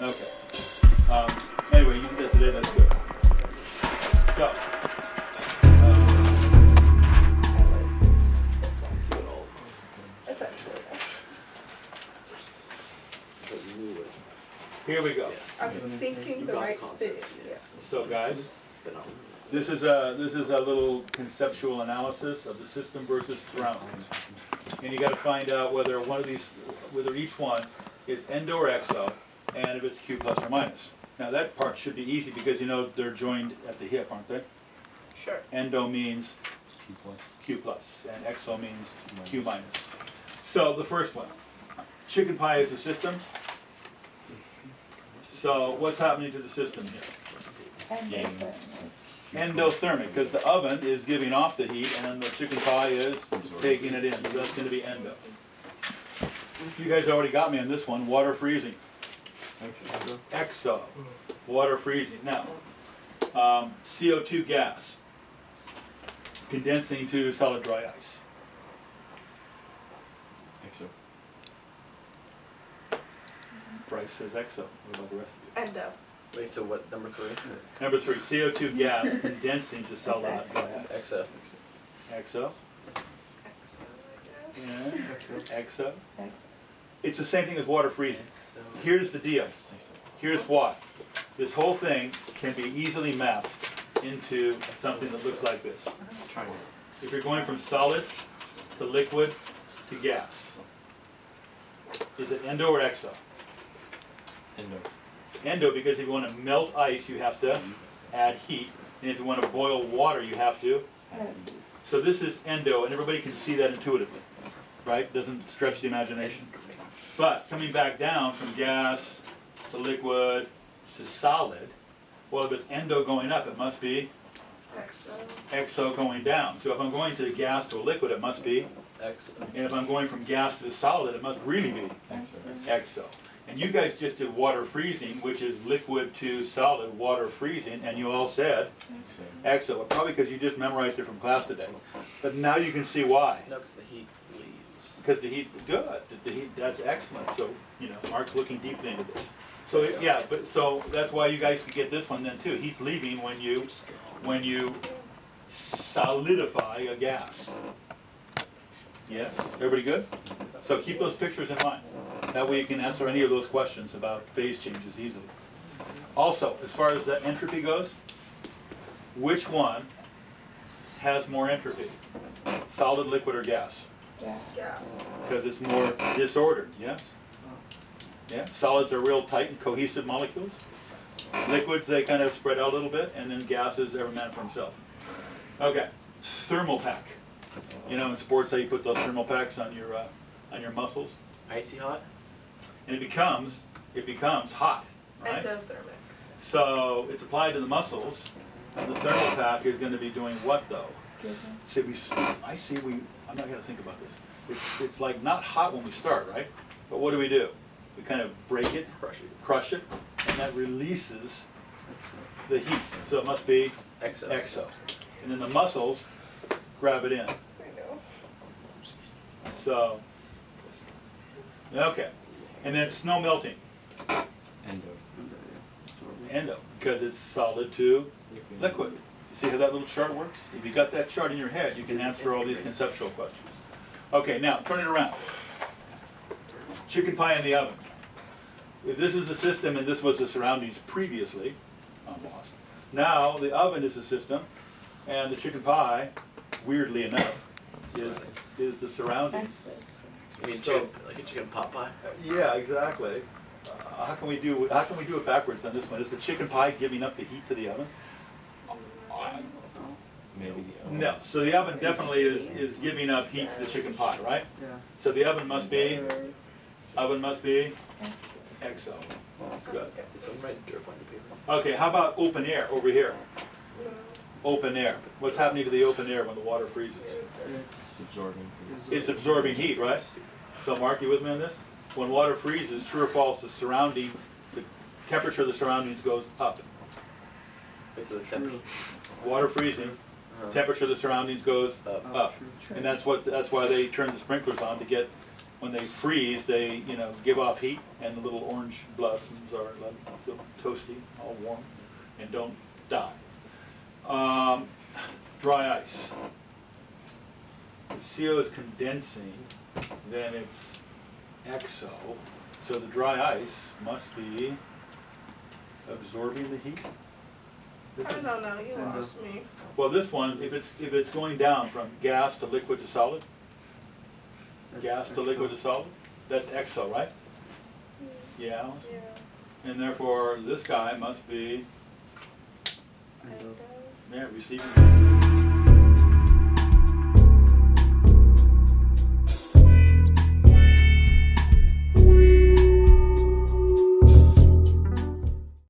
Okay. Anyway, you did that today, that's good. So, here we go. I was just thinking the right thing. Yeah. So guys, this is a little conceptual analysis of the system versus surroundings. And you got to find out whether each one is endo or exo, and if it's Q plus or minus. Now that part should be easy because you know they're joined at the hip, aren't they? Sure. Endo means Q plus, and exo means Q minus. So the first one, chicken pie is the system. So what's happening to the system here? Endothermic, because the oven is giving off the heat and the chicken pie is taking it in. So that's going to be endo. You guys already got me on this one, water freezing. Exo, water freezing. Now, CO2 gas, condensing to solid dry ice. Exo. Bryce says exo. What about the rest of you? Endo. Wait, so what, number 3? Number 3, CO2 gas condensing to solid dry ice. Exo. Exo. Exo, I guess. Yeah. Exo. It's the same thing as water freezing. Here's the deal. Here's why. This whole thing can be easily mapped into something that looks like this. If you're going from solid to liquid to gas, is it endo or exo? Endo. Endo, because if you want to melt ice, you have to add heat. And if you want to boil water, you have to add heat. So this is endo, and everybody can see that intuitively, right? Doesn't stretch the imagination. But coming back down from gas to liquid to solid, well, if it's endo going up, it must be exo going down. So if I'm going to gas to a liquid, it must be Exo. and if I'm going from gas to solid, it must really be exo. And you guys just did water freezing, which is liquid to solid water freezing, and you all said exo. Probably because you just memorized it from class today. But now you can see why. No, because the heat leaves. Because the heat, good. The heat, that's excellent. So, you know, Mark's looking deeply into this. So yeah, but so that's why you guys could get this one then too. Heat's leaving when you solidify a gas. Yes? Everybody good? So keep those pictures in mind. That way you can answer any of those questions about phase changes easily. Also, as far as the entropy goes, which one has more entropy? Solid, liquid, or gas? Gas. Because it's more disordered, yes? Yeah, solids are real tight and cohesive molecules. Liquids, they kind of spread out a little bit, and then gases, every man for himself. Okay, thermal pack. You know, in sports, how you put those thermal packs on your muscles, Icy hot? and it becomes hot, right? Endothermic. So it's applied to the muscles, and the thermal pack is going to be doing what though? See, I'm not going to think about this. It's like not hot when we start, right? But what do? We kind of break it, crush it, and that releases the heat. So it must be exo. And then the muscles grab it in. I know. So, okay. And then snow melting. Endo, because it's solid to liquid. You see how that little chart works? If you got that chart in your head, you can answer all these conceptual questions. Okay, now turn it around. Chicken pie in the oven. If this is the system and this was the surroundings previously, I'm lost. Now the oven is the system, and the chicken pie, weirdly enough, is the surroundings. You mean So- like a chicken pot pie? Yeah, exactly. How can we do it backwards on this one? Is the chicken pie giving up the heat to the oven? Maybe. No. So the oven definitely is giving up heat to the chicken pie, right? Yeah. So the oven must be exo. Good. It's on my dirt on the paper. Okay, how about open air over here? Open air. What's happening to the open air when the water freezes? It's absorbing. It's absorbing heat, right? So Mark, you with me on this? When water freezes, true or false, the temperature of the surroundings goes up. Wait, so the temperature. Water freezing, temperature of the surroundings goes up. And that's why they turn the sprinklers on to get when they freeze, they, you know, give off heat, and the little orange blossoms are like, feel toasty, all warm, and don't die. Dry ice. If CO is condensing, then it's exo. So the dry ice must be absorbing the heat. I don't know, you lost me. Well, this one, if it's going down from gas to liquid to solid, gas to liquid to solid, that's exo, right? Yeah. Yeah. And therefore, this guy must be, Endo. yeah, receiving.